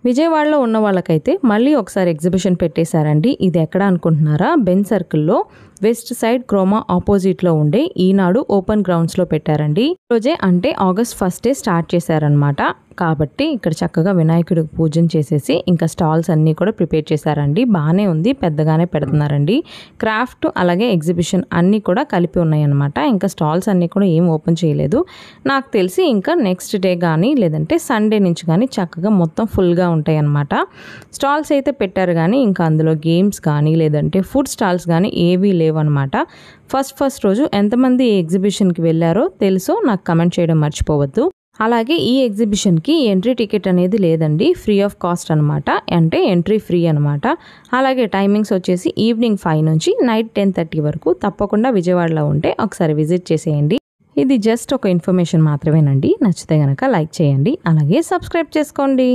విజయవాడలో ఉన్న వాళ్ళకైతే మళ్ళీ ఒకసారి ఎగ్జిబిషన్ పెట్టేశారండి. ఇది ఎక్కడ అనుకుంటున్నారా? బెన్ సర్కిల్లో వెస్ట్ సైడ్ క్రోమా ఆపోజిట్లో ఉండే ఈనాడు ఓపెన్ గ్రౌండ్స్లో పెట్టారండి. రోజే అంటే ఆగస్ట్ 1 స్టార్ట్ చేశారనమాట. కాబట్టి ఇక్కడ చక్కగా వినాయకుడికి పూజన చేసేసి ఇంకా స్టాల్స్ అన్నీ కూడా ప్రిపేర్ చేశారండి. బాగానే ఉంది, పెద్దగానే పెడుతున్నారండి. క్రాఫ్ట్ అలాగే ఎగ్జిబిషన్ అన్నీ కూడా కలిపి ఉన్నాయన్నమాట. ఇంకా స్టాల్స్ అన్నీ కూడా ఏం ఓపెన్ చేయలేదు. నాకు తెలిసి ఇంకా నెక్స్ట్ డే కానీ లేదంటే సండే నుంచి కానీ చక్కగా మొత్తం ఫుల్గా ఉంటాయి అన్నమాట. స్టాల్స్ అయితే పెట్టారు కానీ ఇంకా అందులో గేమ్స్ కానీ లేదంటే ఫుడ్ స్టాల్స్ కానీ ఏవీ లేవన్నమాట. ఫస్ట్ రోజు ఎంతమంది ఈ ఎగ్జిబిషన్కి వెళ్ళారో తెలుసో నాకు కమెంట్ చేయడం మర్చిపోవద్దు. అలాగే ఈ ఎగ్జిబిషన్కి ఎంట్రీ టికెట్ అనేది లేదండి, ఫ్రీ ఆఫ్ కాస్ట్ అనమాట. అంటే ఎంట్రీ ఫ్రీ అనమాట. అలాగే టైమింగ్స్ వచ్చేసి ఈవినింగ్ 5 నుంచి నైట్ 10:30 వరకు. తప్పకుండా విజయవాడలో ఉంటే ఒకసారి విజిట్ చేసేయండి. ఇది జస్ట్ ఒక ఇన్ఫర్మేషన్ మాత్రమేనండి. నచ్చితే కనుక లైక్ చేయండి, అలాగే సబ్స్క్రైబ్ చేసుకోండి.